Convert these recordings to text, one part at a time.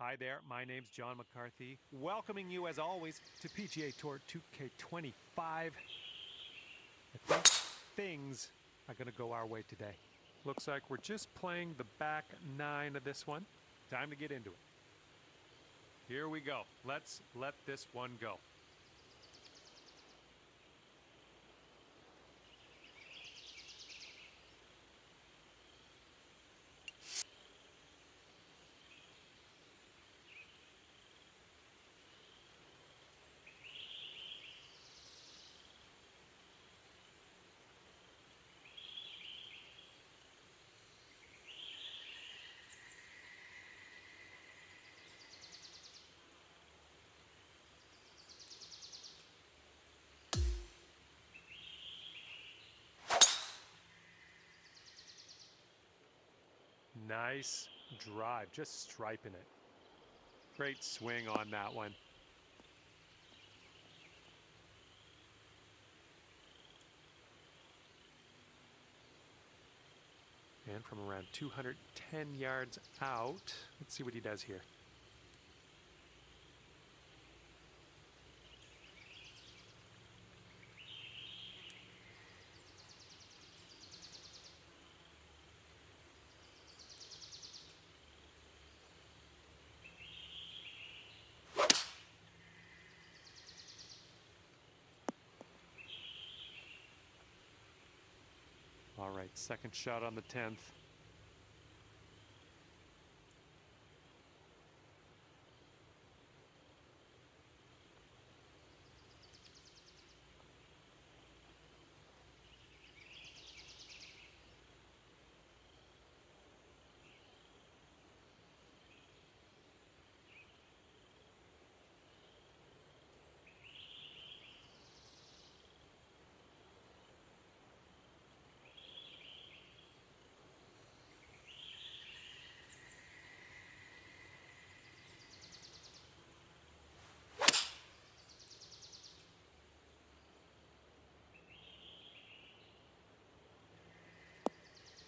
Hi there, my name's John McCarthy, welcoming you as always to PGA Tour 2K25. I think things are going to go our way today. Looks like we're just playing the back nine of this one. Time to get into it. Here we go. Let's let this one go. Nice drive, just striping it. Great swing on that one. And from around 210 yards out, let's see what he does here. All right, second shot on the 10th.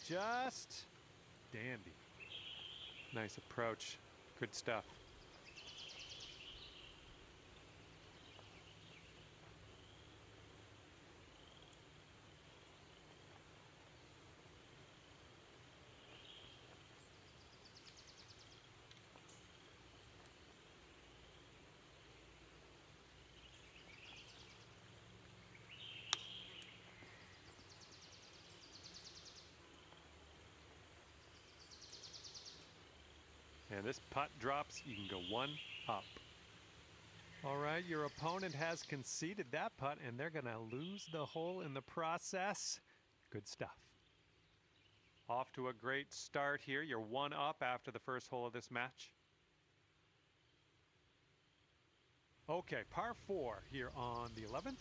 Just dandy. Nice approach. Good stuff. And this putt drops, you can go one up. All right, your opponent has conceded that putt, and they're going to lose the hole in the process. Good stuff. Off to a great start here. You're one up after the first hole of this match. Okay, par 4 here on the 11th.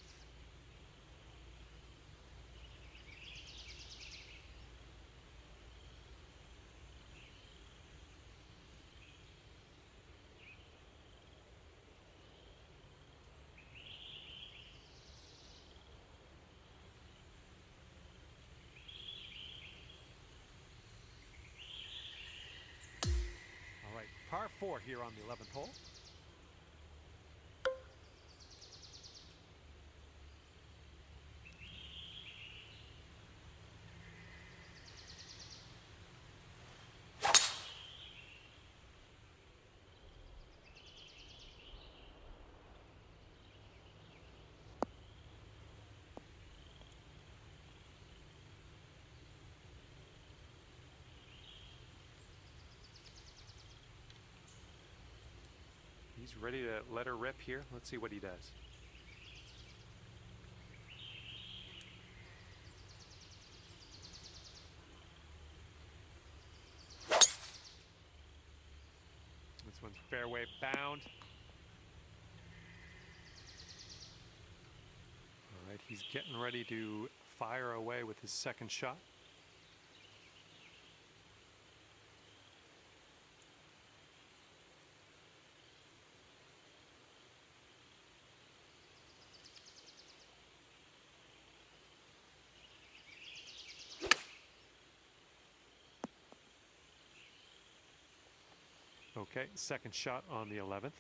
All right, par 4 here on the 11th hole. He's ready to let her rip here. Let's see what he does. This one's fairway bound. All right, he's getting ready to fire away with his second shot. Okay, second shot on the 11th.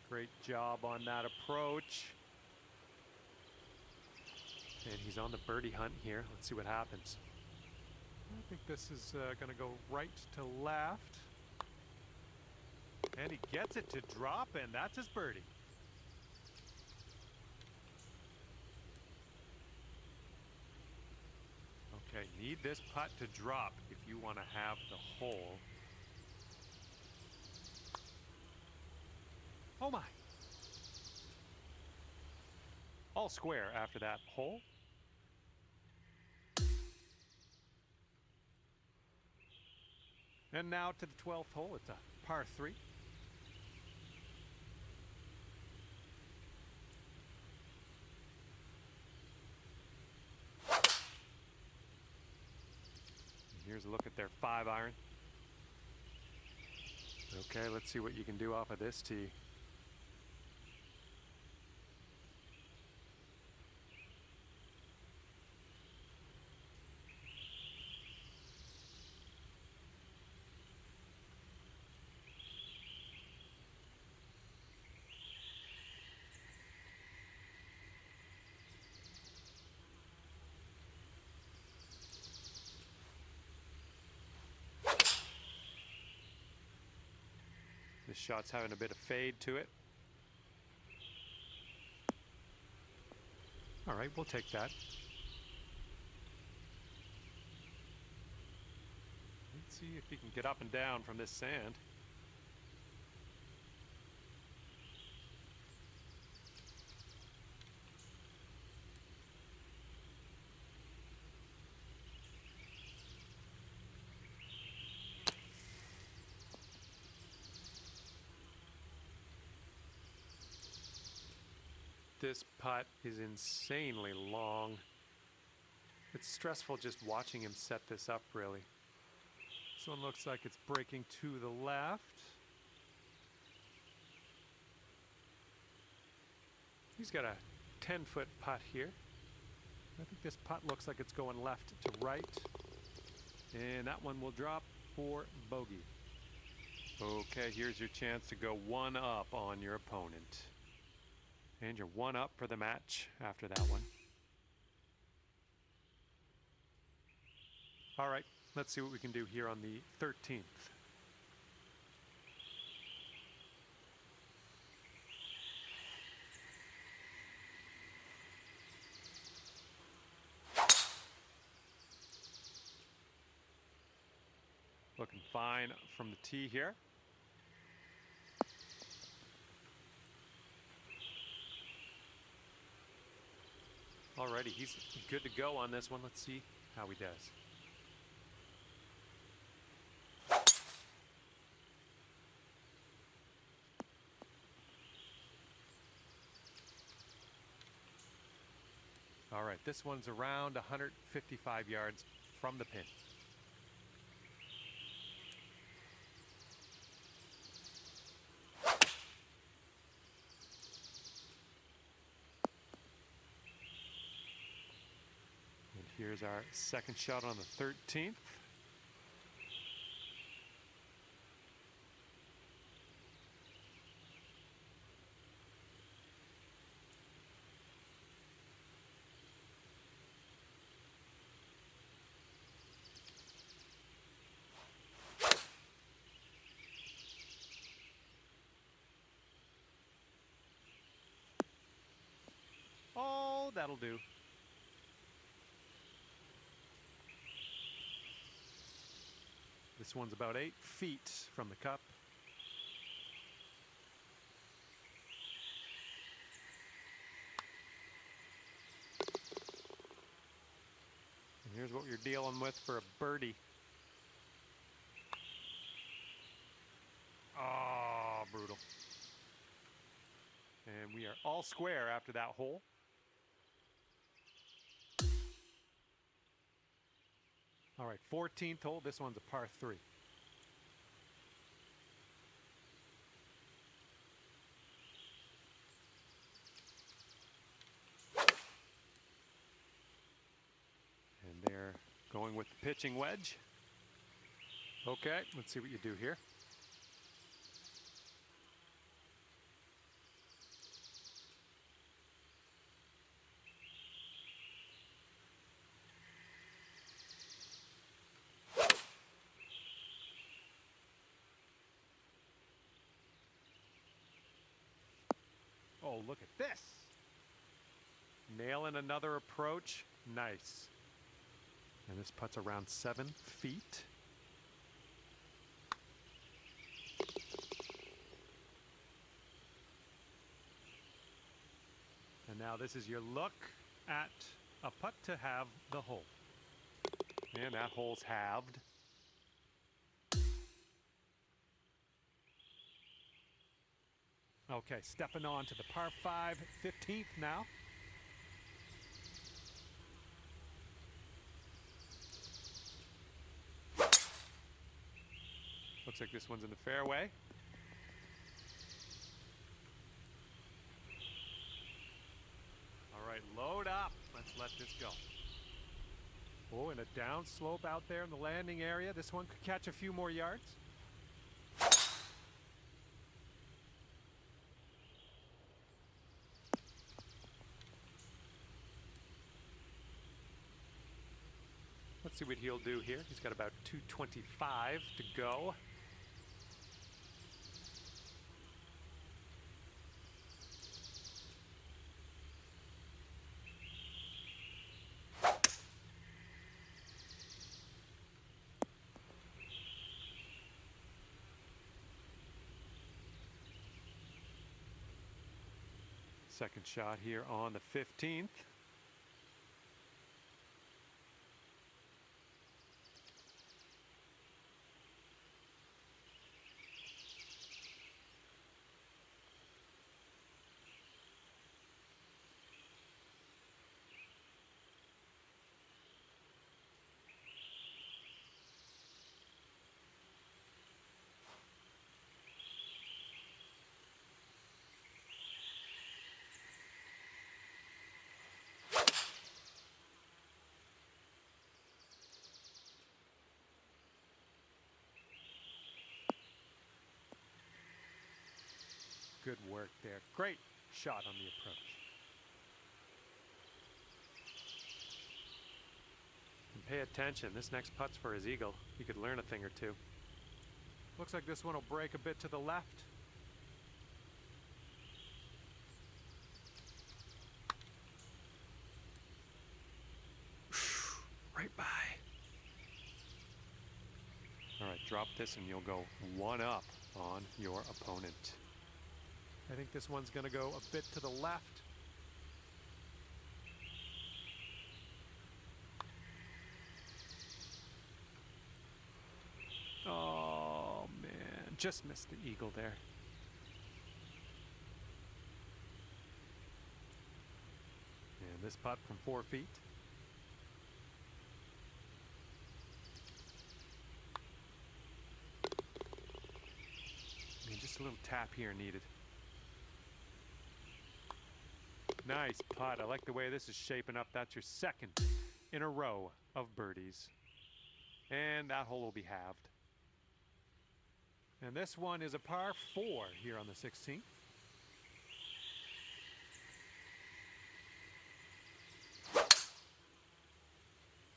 Great job on that approach. And he's on the birdie hunt here. Let's see what happens. I think this is going to go right to left. And he gets it to drop, and that's his birdie. Okay, need this putt to drop if you want to have the hole. Oh my. All square after that hole. And now to the 12th hole. It's a par 3. Here's a look at their 5-iron. Okay, let's see what you can do off of this tee. This shot's having a bit of fade to it. All right, we'll take that. Let's see if he can get up and down from this sand. This putt is insanely long. It's stressful just watching him set this up, really. This one looks like it's breaking to the left. He's got a 10-foot putt here. I think this putt looks like it's going left to right. And that one will drop for bogey. Okay, here's your chance to go one up on your opponent. And you're one up for the match after that one. All right, let's see what we can do here on the 13th. Looking fine from the tee here. Alrighty, he's good to go on this one. Let's see how he does. All right, this one's around 155 yards from the pin. And here's our second shot on the 13th. Oh, that'll do. This one's about 8 feet from the cup. And here's what you're dealing with for a birdie. Oh, brutal. And we are are all square after that hole. All right, 14th hole. This one's a par 3. And they're going with the pitching wedge. Okay, let's see what you do here. Oh, look at this. Nailing another approach. Nice. And this putt's around 7 feet. And now this is your look at a putt to have the hole. And that hole's halved. Okay, stepping on to the par 5, 15th now. Looks like this one's in the fairway. All right, load up. Let's let this go. Oh, and a down slope out there in the landing area. This one could catch a few more yards. Let's see what he'll do here. He's got about 225 to go. Second shot here on the 15th. Good work there. Great shot on the approach. And pay attention. This next putt's for his eagle. He could learn a thing or two. Looks like this one will break a bit to the left. Right by. All right, drop this and you'll go 1 up on your opponent. I think this one's going to go a bit to the left. Oh, man. Just missed the eagle there. And this putt from 4 feet. I mean, just a little tap here needed. Nice putt. I like the way this is shaping up. That's your second in a row of birdies. And that hole will be halved. And this one is a par 4 here on the 16th.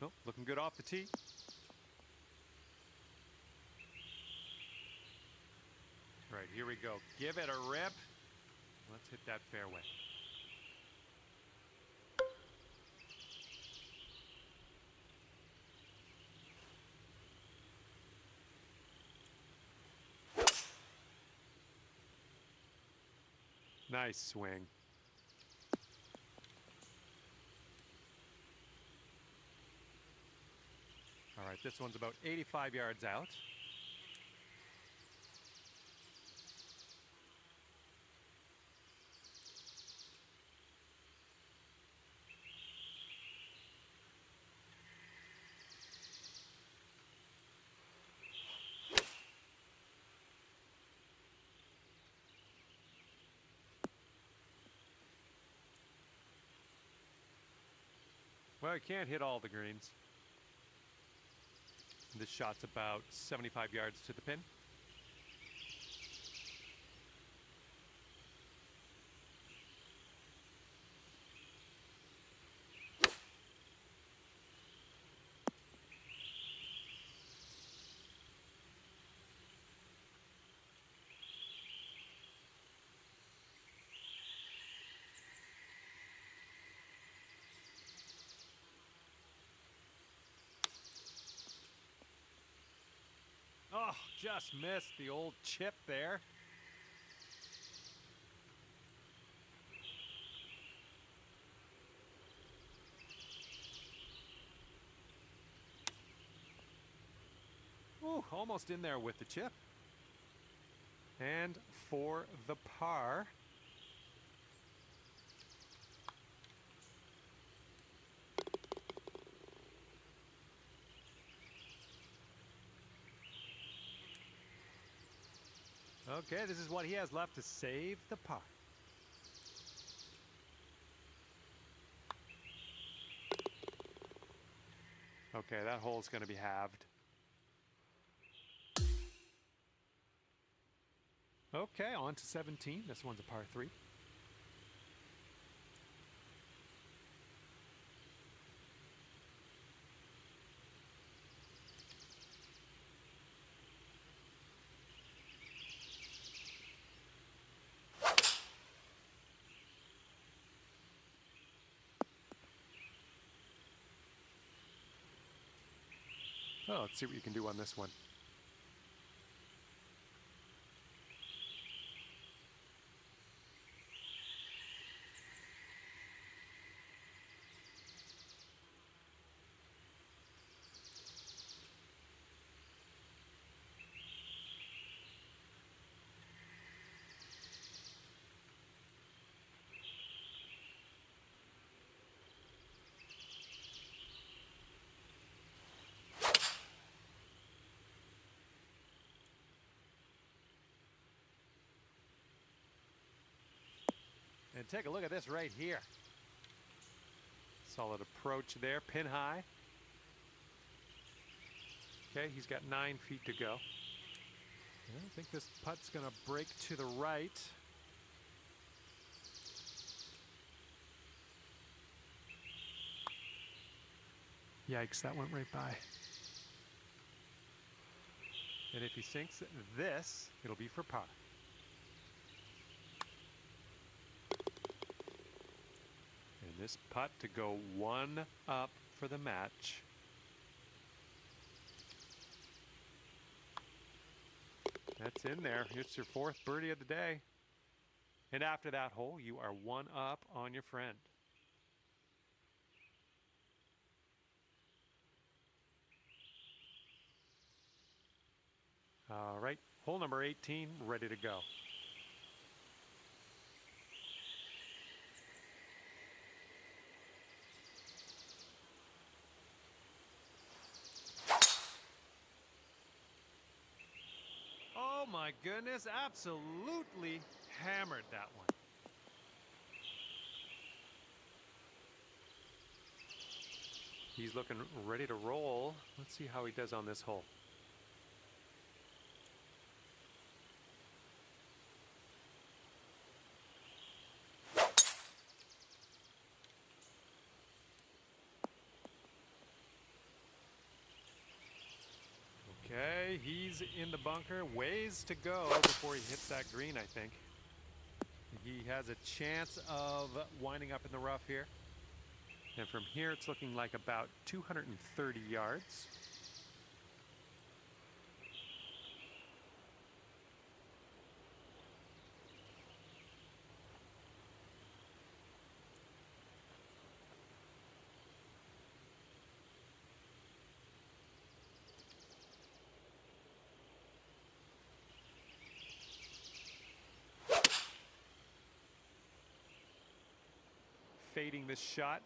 Oh, looking good off the tee. All right, here we go. Give it a rip. Let's hit that fairway. Nice swing. All right, this one's about 85 yards out. Well, I can't hit all the greens. This shot's about 75 yards to the pin. Oh, just missed the old chip there. Ooh, almost in there with the chip. And for the par. Okay, this is what he has left to save the par. Okay, that hole's going to be halved. Okay, on to 17. This one's a par 3. Oh, let's see what you can do on this one. And take a look at this right here. Solid approach there, pin high. Okay, he's got 9 feet to go. I think this putt's gonna break to the right. Yikes, that went right by. And if he sinks this, it'll be for par. And this putt to go 1 up for the match. That's in there. It's your 4th birdie of the day. And after that hole, you are 1 up on your friend. All right, hole number 18, ready to go. Oh my goodness, absolutely hammered that one. He's looking ready to roll. Let's see how he does on this hole. Okay, he's in the bunker. Ways to go before he hits that green, I think. He has a chance of winding up in the rough here. And from here, it's looking like about 230 yards. Fading this shot.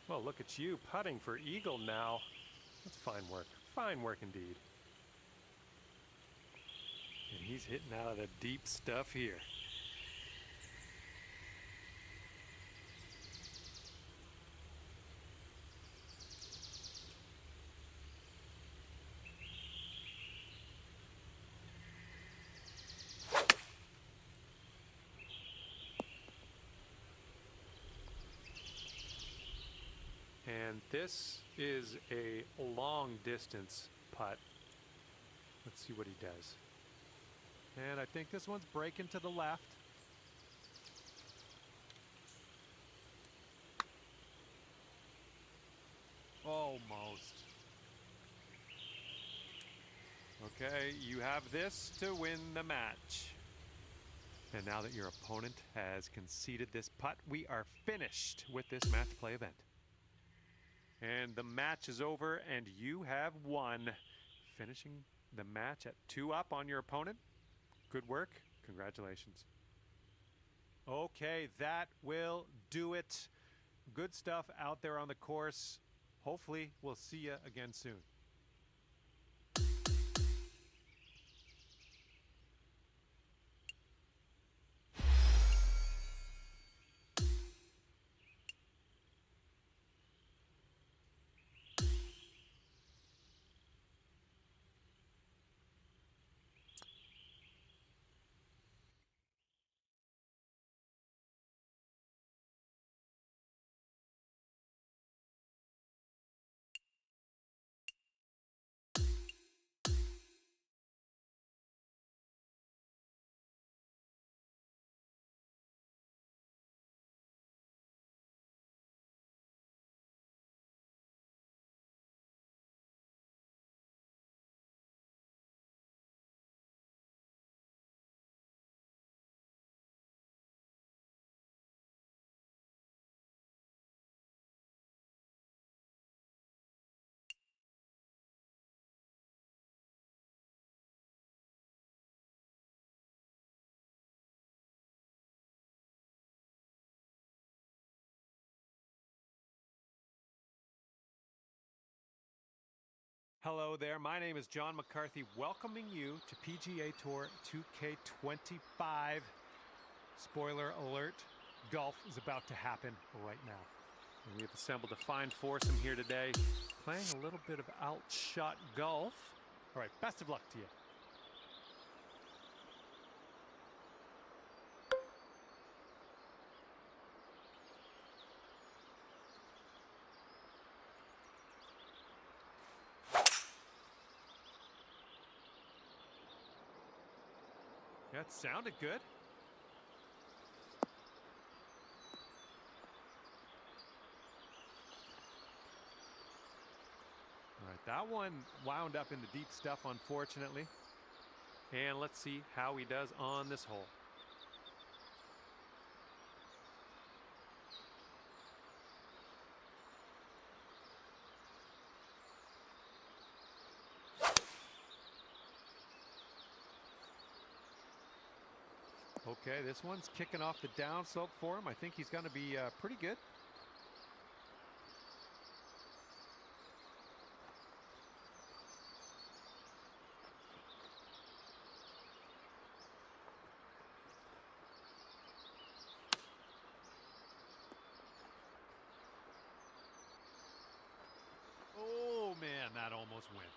Well, look at you putting for eagle now. That's fine work. Fine work indeed. And he's hitting out of the deep stuff here. And this is a long distance putt. Let's see what he does. And I think this one's breaking to the left. Almost. Okay, you have this to win the match. And now that your opponent has conceded this putt, we are finished with this match play event. And the match is over, and you have won, finishing the match at 2-up on your opponent. Good work. Congratulations. Okay, that will do it. Good stuff out there on the course. Hopefully, we'll see you again soon. Hello there, my name is John McCarthy, welcoming you to PGA Tour 2K25. Spoiler alert, golf is about to happen right now. And we have assembled a fine foursome here today, playing a little bit of outshot golf. All right, best of luck to you. Yeah, it sounded good. All right, that one wound up in the deep stuff, unfortunately. And let's see how he does on this hole. Okay, this one's kicking off the downslope for him. I think he's going to be pretty good. Oh, man, that almost went.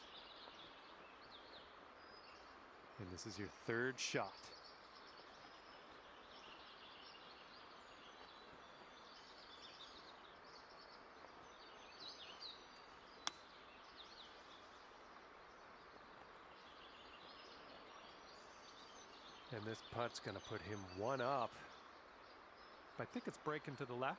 And this is your third shot. And this putt's going to put him 1 up. I think it's breaking to the left.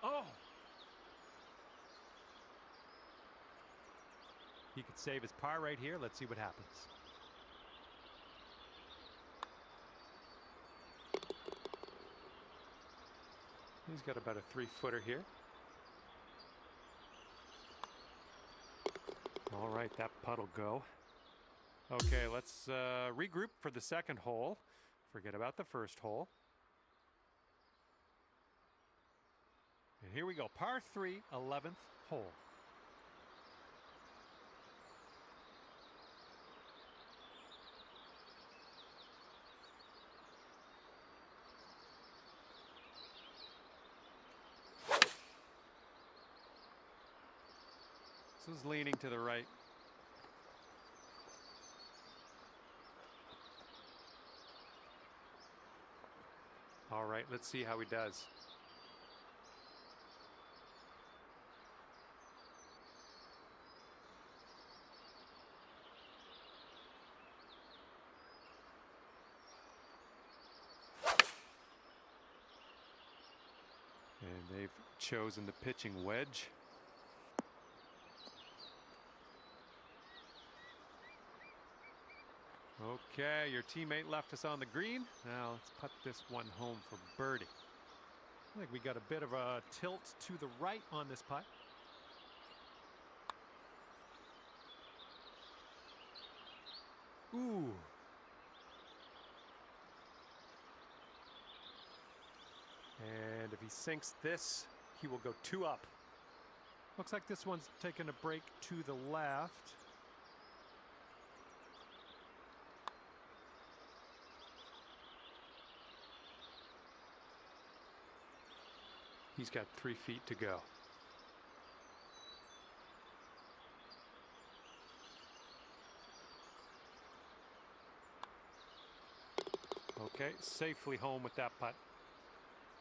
Oh! He could save his par right here. Let's see what happens. He's got about a 3-footer here. All right, that putt'll go. Okay, let's regroup for the second hole. Forget about the first hole. And here we go, par 3, 11th hole. This is leaning to the right. All right, let's see how he does. And they've chosen the pitching wedge. Okay, your teammate left us on the green. Now let's put this one home for birdie. I think we got a bit of a tilt to the right on this putt. Ooh. And if he sinks this, he will go 2 up. Looks like this one's taking a break to the left. He's got 3 feet to go. Okay, safely home with that putt.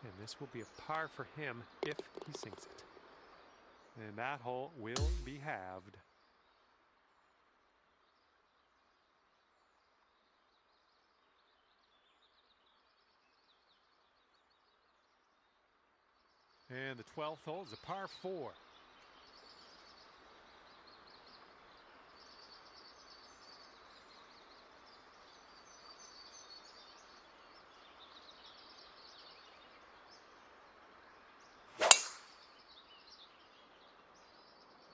And this will be a par for him if he sinks it. And that hole will be halved. And the 12th hole is a par 4.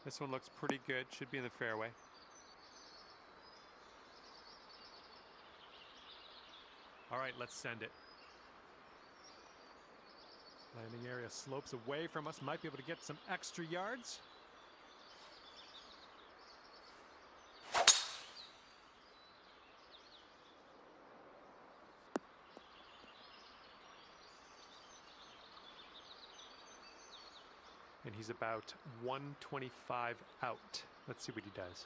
This one looks pretty good. Should be in the fairway. All right, let's send it. Landing area slopes away from us. Might be able to get some extra yards. And he's about 125 out. Let's see what he does.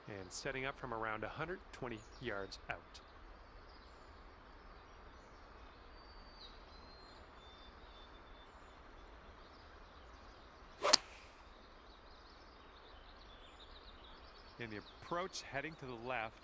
And setting up from around 120 yards out. In the approach, heading to the left.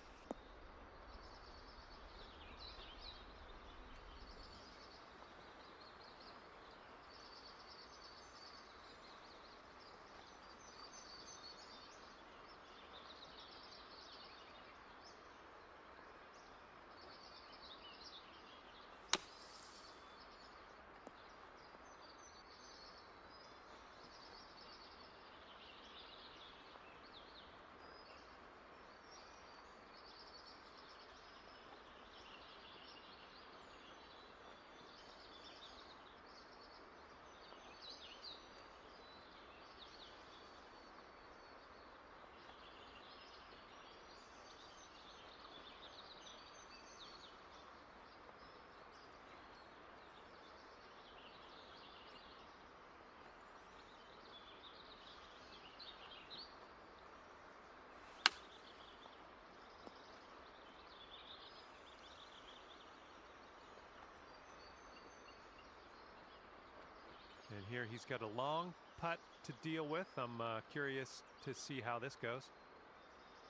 And here he's got a long putt to deal with. I'm curious to see how this goes.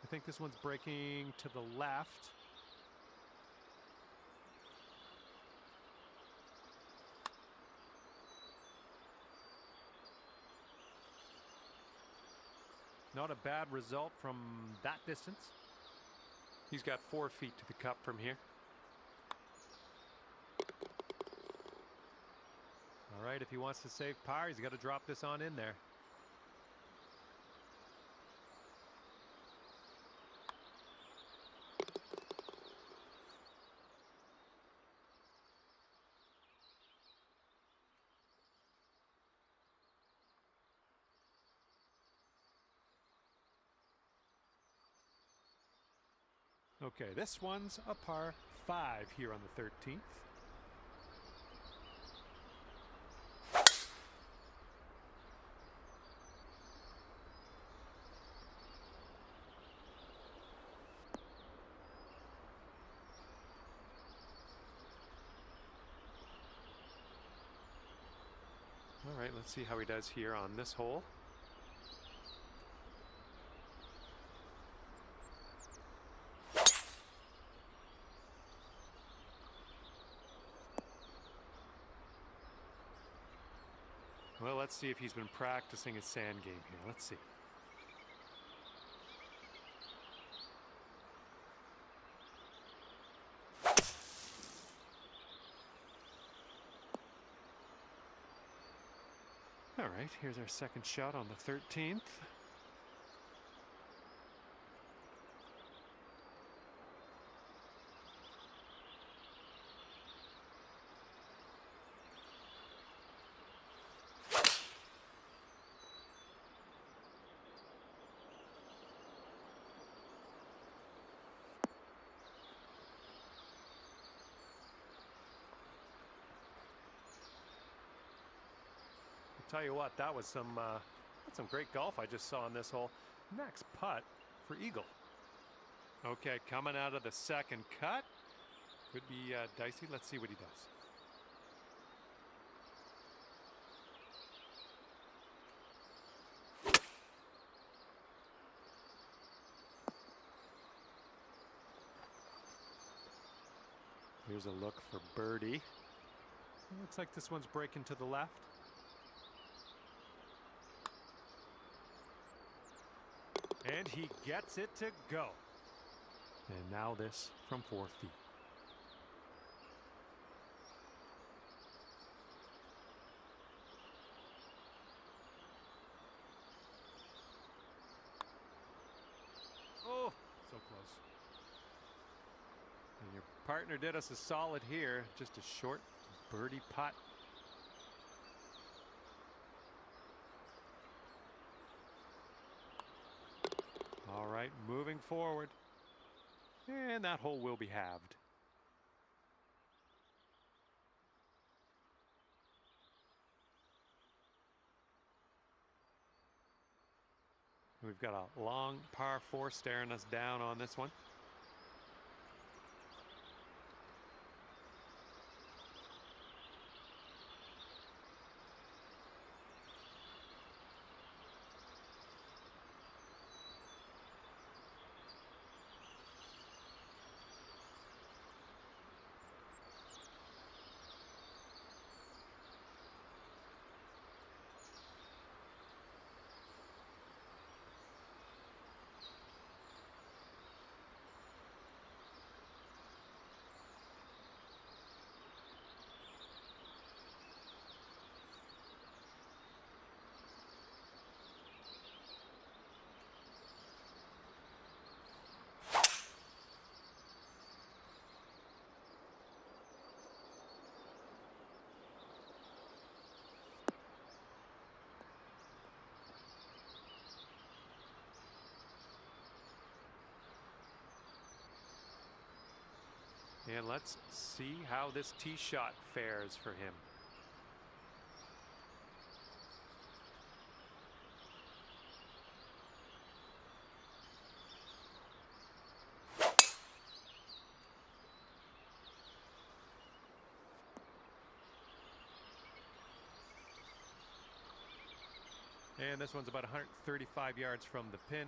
I think this one's breaking to the left. Not a bad result from that distance. He's got 4 feet to the cup from here. All right, if he wants to save par, he's got to drop this on in there. Okay, this one's a par 5 here on the 13th. All right, let's see how he does here on this hole. Well, let's see if he's been practicing his sand game here. Let's see. All right, here's our second shot on the 13th. Tell you what, that was some great golf I just saw on this hole. Next putt for eagle. Okay, coming out of the second cut. Could be dicey. Let's see what he does. Here's a look for birdie. Looks like this one's breaking to the left. And he gets it to go. And now this from 4 feet. Oh, so close. And your partner did us a solid here. Just a short birdie putt. All right, moving forward. And that hole will be halved. We've got a long par 4 staring us down on this one. And let's see how this tee shot fares for him. And this one's about 135 yards from the pin.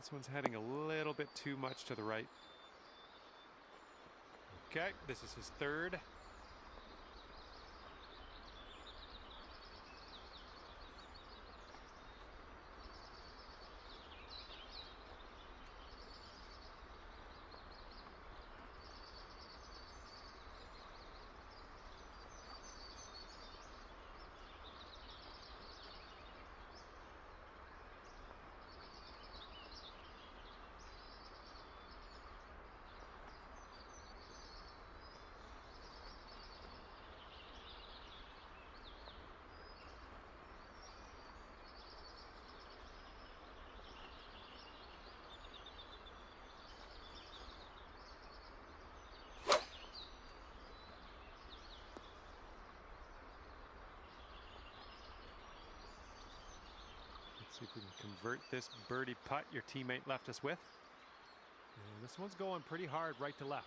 This one's heading a little bit too much to the right. Okay, this is his third. See if we can convert this birdie putt your teammate left us with. And this one's going pretty hard right to left.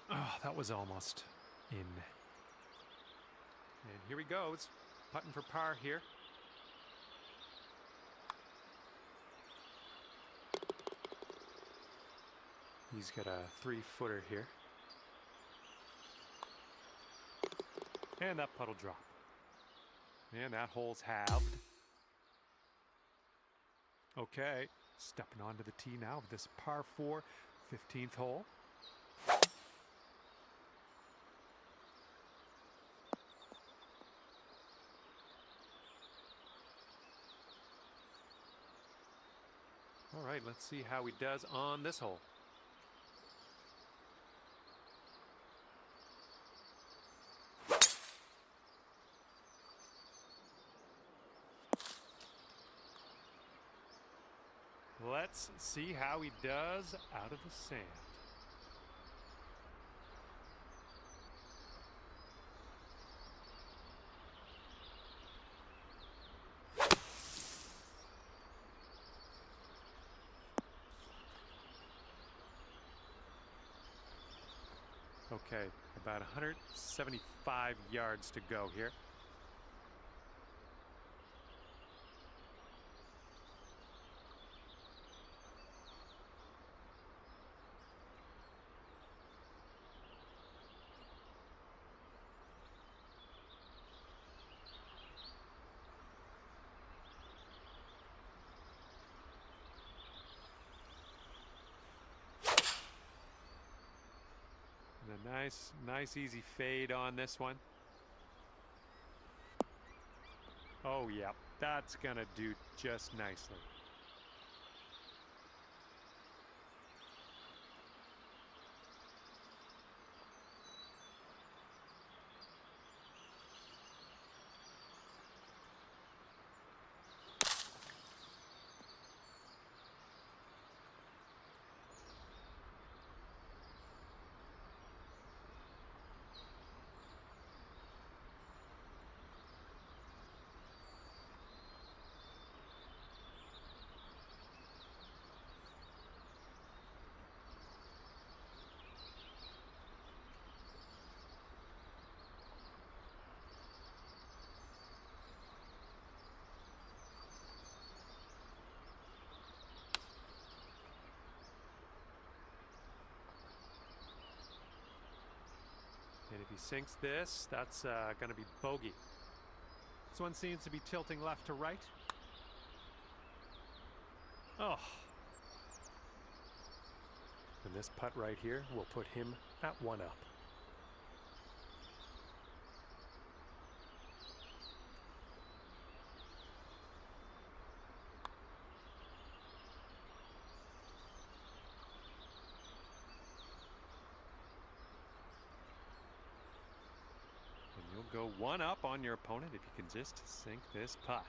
Oh, that was almost in. And here he goes, putting for par here. He's got a 3-footer here. And that putt'll drop. And that hole's halved. Okay, stepping onto the tee now of this par 4, 15th hole. All right, let's see how he does on this hole. Let's see how he does out of the sand. Okay, about 175 yards to go here. And a nice easy fade on this one. Oh yeah, that's gonna do just nicely. And if he sinks this, that's going to be bogey. This one seems to be tilting left to right. Oh. And this putt right here will put him at 1 up. Go 1 up on your opponent if you can just sink this putt.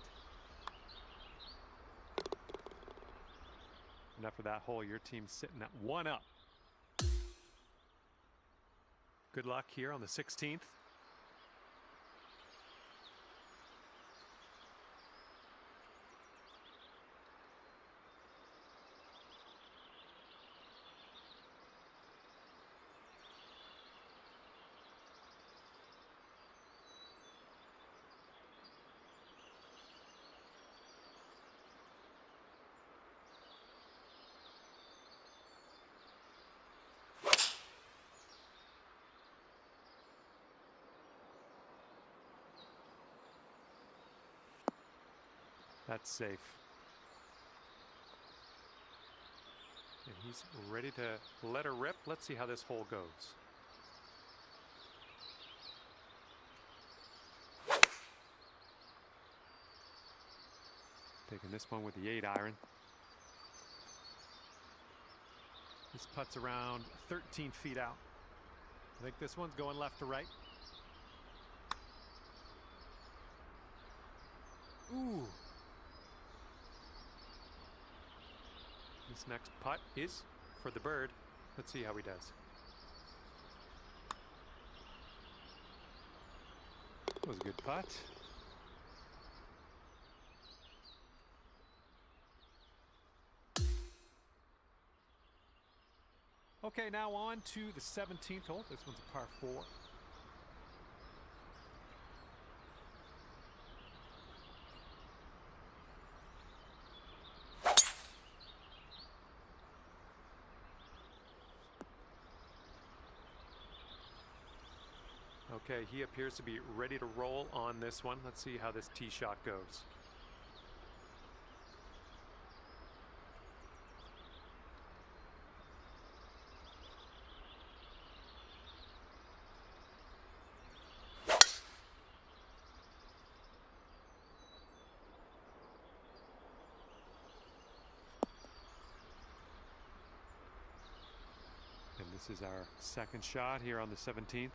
And after that hole, your team's sitting at 1 up. Good luck here on the 16th. That's safe. And he's ready to let her rip. Let's see how this hole goes. Taking this one with the 8-iron. This putt's around 13 feet out. I think this one's going left to right. Ooh. This next putt is for the bird. Let's see how he does. That was a good putt. Okay, now on to the 17th hole. This one's a par 4. Okay, he appears to be ready to roll on this one. Let's see how this tee shot goes. And this is our second shot here on the 17th.